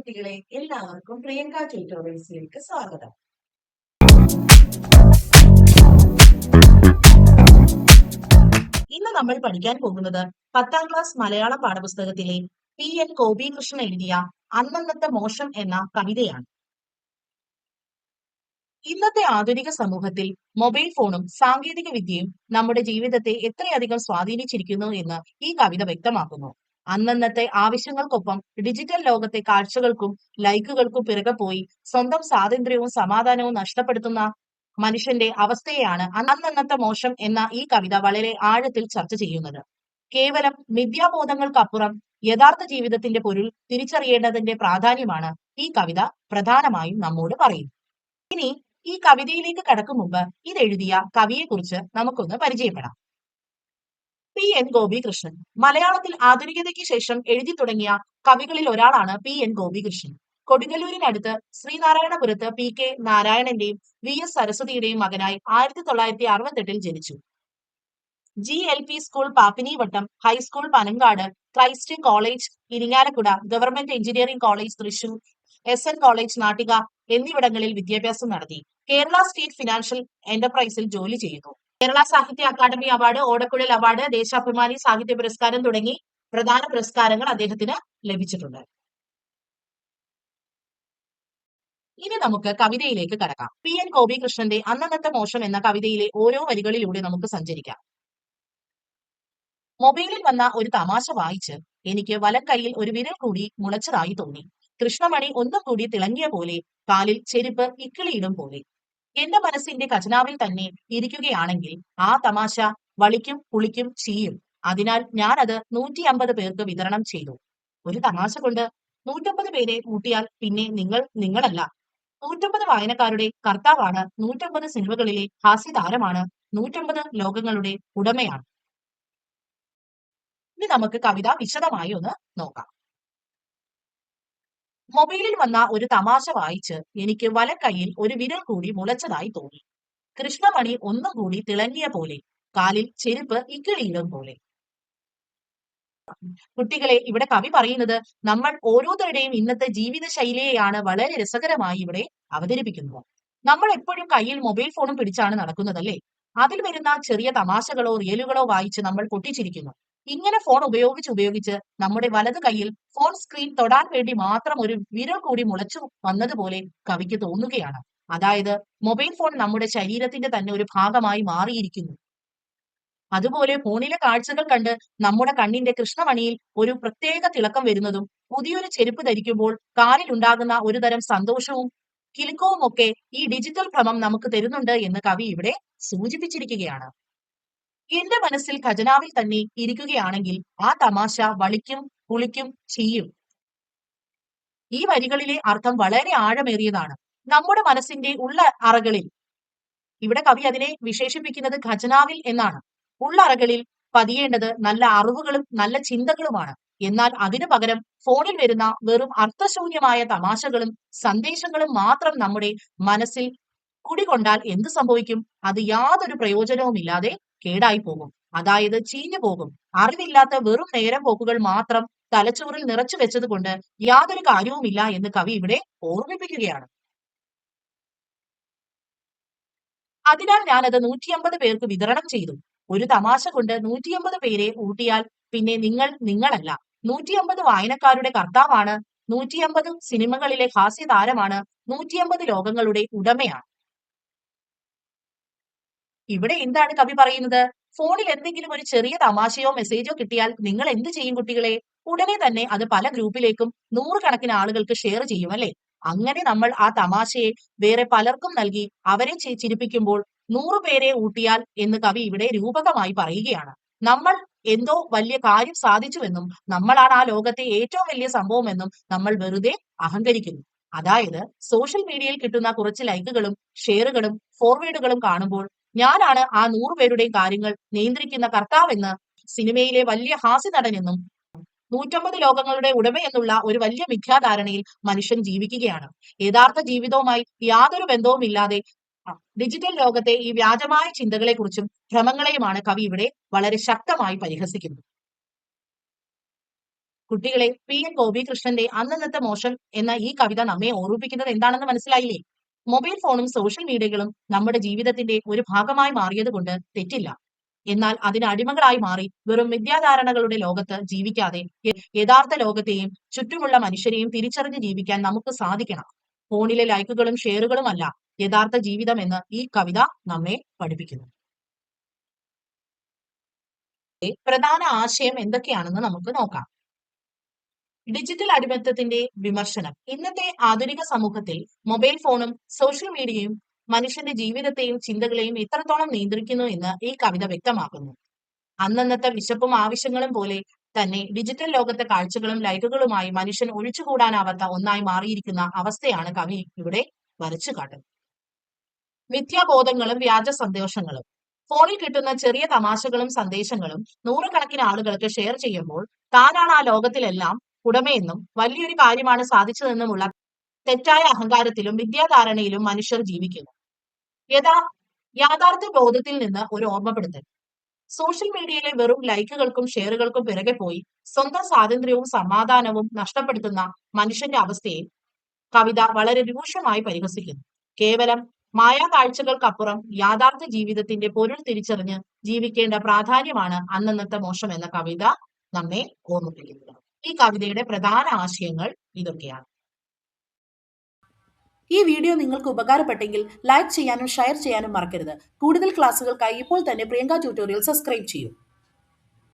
കുട്ടികളെ എല്ലാവർക്കും പ്രിയങ്ക ട്യൂട്ടോറിയൽസിലേക്ക് സ്വാഗതം. ഇന്ന് നമ്മൾ പഠിക്കാൻ പോകുന്നത് 10ാം ക്ലാസ് മലയാളം പാഠപുസ്തകത്തിലെ P.N. ഗോപികൃഷ്ണൻ എഴുതിയ അന്നന്നത്തെ മോശം എന്ന കവിതയാണ്. ഇന്നത്തെ ആധുനിക സമൂഹത്തിൽ മൊബൈൽ ഫോണും സാങ്കേതിക വിദ്യയും നമ്മുടെ ജീവിതത്തെ എത്രയധികം സ്വാധീനിച്ചിരിക്കുന്നു എന്ന് ഈ കവിത വ്യക്തമാക്കുന്നു. അന്നന്നത്തെ ആവശ്യങ്ങൾക്കൊപ്പം ഡിജിറ്റൽ ലോകത്തെ കാഴ്ചകൾക്കും ലൈക്കുകൾക്കും പിറകെ പോയി സ്വന്തം സ്വാതന്ത്ര്യവും സമാധാനവും നഷ്ടപ്പെടുത്തുന്ന മനുഷ്യന്റെ അവസ്ഥയെയാണ് അന്നന്നത്തെ മോശം എന്ന ഈ കവിത വളരെ ആഴത്തിൽ ചർച്ച ചെയ്യുന്നത്. കേവലം മിഥ്യാബോധങ്ങൾക്കപ്പുറം യഥാർത്ഥ ജീവിതത്തിന്റെ പൊരുൾ തിരിച്ചറിയേണ്ടതിന്റെ പ്രാധാന്യമാണ് ഈ കവിത പ്രധാനമായും നമ്മോട് പറയുന്നത്. ഇനി ഈ കവിതയിലേക്ക് കടക്കും മുമ്പ് ഇതെഴുതിയ കവിയെക്കുറിച്ച് നമുക്കൊന്ന് പരിചയപ്പെടാം. P.N. ഗോപികൃഷ്ണൻ മലയാളത്തിൽ ആധുനികതയ്ക്ക് ശേഷം എഴുതി തുടങ്ങിയ കവികളിൽ ഒരാളാണ് P.N. ഗോപികൃഷ്ണൻ. കൊടുങ്ങല്ലൂരിനടുത്ത് ശ്രീനാരായണപുരത്ത് P.K. നാരായണന്റെയും V.S. സരസ്വതിയുടെയും മകനായി 1968 ജനിച്ചു. GLP school Pappinivattam, high school Panangad, Christ college Irinjalakuda, government engineering college Thrissur, SN college Nattika എന്നിവിടങ്ങളിൽ വിദ്യാഭ്യാസം നടത്തി. കേരള സ്റ്റേറ്റ് ഫിനാൻഷ്യൽ എന്റർപ്രൈസിൽ ജോലി ചെയ്യുന്നു. കേരള സാഹിത്യ അക്കാദമി അവാർഡ്, ഓടക്കുഴൽ അവാർഡ്, ദേശാഭിമാനി സാഹിത്യ പുരസ്കാരം തുടങ്ങി പ്രധാന പുരസ്കാരങ്ങൾ അദ്ദേഹത്തിന് ലഭിച്ചിട്ടുണ്ട്. ഇനി നമുക്ക് കവിതയിലേക്ക് കടക്കാം. P.N. ഗോപികൃഷ്ണന്റെ അന്നന്നത്തെ മോശം എന്ന കവിതയിലെ ഓരോ വരികളിലൂടെ നമുക്ക് സഞ്ചരിക്കാം. മൊബൈലിൽ വന്ന ഒരു തമാശ വായിച്ച് എനിക്ക് വലക്കൈയിൽ ഒരു വിരൽ കൂടി മുളച്ചതായി തോന്നി. കൃഷ്ണമണി ഒന്നും കൂടി തിളങ്ങിയ പോലെ, കാലിൽ ചെരുപ്പ് ഇക്കിളിയിടും പോലെ. എന്റെ മനസ്സിന്റെ ഖജനാവിൽ തന്നെ ഇരിക്കുകയാണെങ്കിൽ ആ തമാശ വളിക്കും പുളിക്കും ചീയും. അതിനാൽ ഞാൻ അത് 150 പേർക്ക് വിതരണം ചെയ്തു. ഒരു തമാശ കൊണ്ട് 150 പേരെ കൂട്ടിയാൽ പിന്നെ നിങ്ങളല്ല. 150 വായനക്കാരുടെ കർത്താവാണ്, 150 സിനിമകളിലെ ഹാസ്യതാരമാണ്, 150 ലോകങ്ങളുടെ ഉടമയാണ്. ഇനി നമുക്ക് കവിത വിശദമായി ഒന്ന് നോക്കാം. മൊബൈലിൽ വന്ന ഒരു തമാശ വായിച്ച് എനിക്ക് വലക്കൈയിൽ ഒരു വിരൽ കൂടി മുളച്ചതായി തോന്നി. കൃഷ്ണമണി ഒന്നും കൂടി തിളങ്ങിയ പോലെ, കാലിൽ ചെരുപ്പ് ഇക്കിളിയിടും പോലെ. കുട്ടികളെ, ഇവിടെ കവി പറയുന്നത് നമ്മൾ ഓരോരുത്തരുടെയും ഇന്നത്തെ ജീവിത ശൈലിയെയാണ് വളരെ രസകരമായി ഇവിടെ അവതരിപ്പിക്കുന്നത്. നമ്മൾ എപ്പോഴും കയ്യിൽ മൊബൈൽ ഫോണും പിടിച്ചാണ് നടക്കുന്നതല്ലേ. അതിൽ വരുന്ന ചെറിയ തമാശകളോ റിയലുകളോ വായിച്ച് നമ്മൾ പൊട്ടിച്ചിരിക്കുന്നു. ഇങ്ങനെ ഫോൺ ഉപയോഗിച്ച് നമ്മുടെ വലത് കൈയിൽ ഫോൺ സ്ക്രീൻ തൊടാൻ വേണ്ടി മാത്രം ഒരു വിരൽ കൂടി മുളച്ചു വന്നതുപോലെ കവിക്ക് തോന്നുകയാണ്. അതായത് മൊബൈൽ ഫോൺ നമ്മുടെ ശരീരത്തിന്റെ തന്നെ ഒരു ഭാഗമായി മാറിയിരിക്കുന്നു. അതുപോലെ ഫോണിലെ കാഴ്ചകൾ കണ്ട് നമ്മുടെ കണ്ണിന്റെ കൃഷ്ണമണിയിൽ ഒരു പ്രത്യേക തിളക്കം വരുന്നതും, പുതിയൊരു ചെരുപ്പ് ധരിക്കുമ്പോൾ കാലിൽ ഉണ്ടാകുന്ന ഒരു തരം സന്തോഷവും കിലുക്കവും ഒക്കെ ഈ ഡിജിറ്റൽ ഭ്രമം നമുക്ക് തരുന്നുണ്ട് എന്ന് കവി ഇവിടെ സൂചിപ്പിച്ചിരിക്കുകയാണ്. എന്റെ മനസ്സിൽ ഖജനാവിൽ തന്നെ ഇരിക്കുകയാണെങ്കിൽ ആ തമാശ വളിക്കും പുളിക്കും ചീയും. ഈ വരികളിലെ അർത്ഥം വളരെ ആഴമേറിയതാണ്. നമ്മുടെ മനസ്സിന്റെ ഉള്ള അറകളിൽ, ഇവിടെ കവി അതിനെ വിശേഷിപ്പിക്കുന്നത് ഖജനാവിൽ എന്നാണ്. ഉള്ളറകളിൽ പതിയേണ്ടത് നല്ല അറിവുകളും നല്ല ചിന്തകളുമാണ്. എന്നാൽ അതിനു പകരം ഫോണിൽ വരുന്ന വെറും അർത്ഥശൂന്യമായ തമാശകളും സന്ദേശങ്ങളും മാത്രം നമ്മുടെ മനസ്സിൽ കുടികൊണ്ടാൽ എന്ത് സംഭവിക്കും? അത് യാതൊരു പ്രയോജനവുമില്ലാതെ കേടായി പോകും. അതായത് ചീഞ്ഞു പോകും. അറിവില്ലാത്ത വെറും നേരം പോക്കുകൾ മാത്രം തലച്ചോറിൽ നിറച്ചു വെച്ചത് കൊണ്ട് യാതൊരു കാര്യവുമില്ല എന്ന് കവി ഇവിടെ ഓർമ്മിപ്പിക്കുകയാണ്. അതിനാൽ ഞാനത് 150 പേർക്ക് വിതരണം ചെയ്തു. ഒരു തമാശ കൊണ്ട് 150 പേരെ ഊട്ടിയാൽ പിന്നെ നിങ്ങളല്ല. 150 വായനക്കാരുടെ കർത്താവാണ്, 150 സിനിമകളിലെ ഹാസ്യതാരമാണ്, 150 ലോകങ്ങളുടെ ഉടമയാണ്. ഇവിടെ എന്താണ് കവി പറയുന്നത്? ഫോണിൽ എന്തെങ്കിലും ഒരു ചെറിയ തമാശയോ മെസ്സേജോ കിട്ടിയാൽ നിങ്ങൾ എന്ത് ചെയ്യും കുട്ടികളെ? ഉടനെ തന്നെ അത് പല ഗ്രൂപ്പിലേക്കും 100 കണക്കിന് ആളുകൾക്ക് ഷെയർ ചെയ്യും അല്ലെ. അങ്ങനെ നമ്മൾ ആ തമാശയെ വേറെ പലർക്കും നൽകി അവരെ ചിരിപ്പിക്കുമ്പോൾ 100 പേരെ ഊട്ടിയാൽ എന്ന് കവി ഇവിടെ രൂപകമായി പറയുകയാണ്. നമ്മൾ എന്തോ വലിയ കാര്യം സാധിച്ചുവെന്നും നമ്മളാണ് ആ ലോകത്തെ ഏറ്റവും വലിയ സംഭവമെന്നും നമ്മൾ വെറുതെ അഹങ്കരിക്കുന്നു. അതായത് സോഷ്യൽ മീഡിയയിൽ കിട്ടുന്ന കുറച്ച് ലൈക്കുകളും ഷെയറുകളും ഫോർവേഡുകളും കാണുമ്പോൾ ഞാനാണ് ആ 100 പേരുടെയും കാര്യങ്ങൾ നിയന്ത്രിക്കുന്ന കർത്താവെന്ന്, സിനിമയിലെ വലിയ ഹാസ്യ നടനെന്നും 150 ലോകങ്ങളുടെ ഉടമയെന്നുള്ള ഒരു വലിയ മിഥ്യാധാരണയിൽ മനുഷ്യൻ ജീവിക്കുകയാണ്. യഥാർത്ഥ ജീവിതവുമായി യാതൊരു ബന്ധവുമില്ലാതെ ഡിജിറ്റൽ ലോകത്തെ ഈ വ്യാജമായ ചിന്തകളെക്കുറിച്ചും ഭ്രമങ്ങളെയുമാണ് കവി ഇവിടെ വളരെ ശക്തമായി പരിഹസിക്കുന്നത്. കുട്ടികളെ P.N. ഗോപികൃഷ്ണന്റെ അന്നന്നത്തെ മോശം എന്ന ഈ കവിത നമ്മെ ഓർമ്മിപ്പിക്കുന്നത് എന്താണെന്ന് മനസ്സിലായില്ലേ? മൊബൈൽ ഫോണും സോഷ്യൽ മീഡിയകളും നമ്മുടെ ജീവിതത്തിന്റെ ഒരു ഭാഗമായി മാറിയത് കൊണ്ട് തെറ്റില്ല. എന്നാൽ അതിന് അടിമകളായി മാറി വെറും മിഥ്യാധാരണകളുടെ ലോകത്ത് ജീവിക്കാതെ യഥാർത്ഥ ലോകത്തെയും ചുറ്റുമുള്ള മനുഷ്യരെയും തിരിച്ചറിഞ്ഞ് ജീവിക്കാൻ നമുക്ക് സാധിക്കണം. ഫോണിലെ ലൈക്കുകളും ഷെയറുകളും അല്ല യഥാർത്ഥ ജീവിതം എന്ന് ഈ കവിത നമ്മെ പഠിപ്പിക്കുന്നു. പ്രധാന ആശയം എന്തൊക്കെയാണെന്ന് നമുക്ക് നോക്കാം. ഡിജിറ്റൽ അടിമത്തത്തിന്റെ വിമർശനം. ഇന്നത്തെ ആധുനിക സമൂഹത്തിൽ മൊബൈൽ ഫോണും സോഷ്യൽ മീഡിയയും മനുഷ്യന്റെ ജീവിതത്തെയും ചിന്തകളെയും എത്രത്തോളം നിയന്ത്രിക്കുന്നു എന്ന് ഈ കവിത വ്യക്തമാക്കുന്നു. അന്നന്നത്തെ വിശപ്പും ആവശ്യങ്ങളും പോലെ തന്നെ ഡിജിറ്റൽ ലോകത്തെ കാഴ്ചകളും ലൈക്കുകളുമായി മനുഷ്യൻ ഒഴിച്ചുകൂടാനാവാത്ത ഒന്നായി മാറിയിരിക്കുന്ന അവസ്ഥയാണ് കവി ഇവിടെ വരച്ചു കാട്ടുന്നത്. മിഥ്യാബോധങ്ങളും വ്യാജ സന്ദേശങ്ങളും. ഫോണിൽ കിട്ടുന്ന ചെറിയ തമാശകളും സന്ദേശങ്ങളും നൂറുകണക്കിന് ആളുകൾക്ക് ഷെയർ ചെയ്യുമ്പോൾ താനാണ് ആ ലോകത്തിലെല്ലാം ഉടമയെന്നും വലിയൊരു കാര്യമാണ് സാധിച്ചതെന്നുമുള്ള തെറ്റായ അഹങ്കാരത്തിലും വിദ്യാധാരണയിലും മനുഷ്യർ ജീവിക്കുന്നു. യാഥാർത്ഥ്യ ബോധത്തിൽ നിന്ന് ഒരു ഓർമ്മപ്പെടുത്തൽ. സോഷ്യൽ മീഡിയയിലെ വെറും ലൈക്കുകൾക്കും ഷെയറുകൾക്കും പിറകെ പോയി സ്വന്തം സ്വാതന്ത്ര്യവും സമാധാനവും നഷ്ടപ്പെടുത്തുന്ന മനുഷ്യന്റെ അവസ്ഥയെ കവിത വളരെ രൂക്ഷമായി പരിഹസിക്കുന്നു. കേവലം മായാ കാഴ്ചകൾക്കപ്പുറം യാഥാർത്ഥ്യ ജീവിതത്തിന്റെ പൊരുൾ തിരിച്ചറിഞ്ഞ് ജീവിക്കേണ്ട പ്രാധാന്യമാണ് അന്നന്നത്തെ മോശം എന്ന കവിത നമ്മെ ഓർമ്മിപ്പിക്കുന്നത്. ഈ കവിതയുടെ പ്രധാന ആശയങ്ങൾ ഇതൊക്കെയാണ്. ഈ വീഡിയോ നിങ്ങൾക്ക് ഉപകാരപ്പെട്ടെങ്കിൽ ലൈക്ക് ചെയ്യാനും ഷെയർ ചെയ്യാനും മറക്കരുത്. കൂടുതൽ ക്ലാസുകൾക്കായി ഇപ്പോൾ തന്നെ പ്രിയങ്ക ട്യൂട്ടോറിയൽ സബ്സ്ക്രൈബ് ചെയ്യൂ.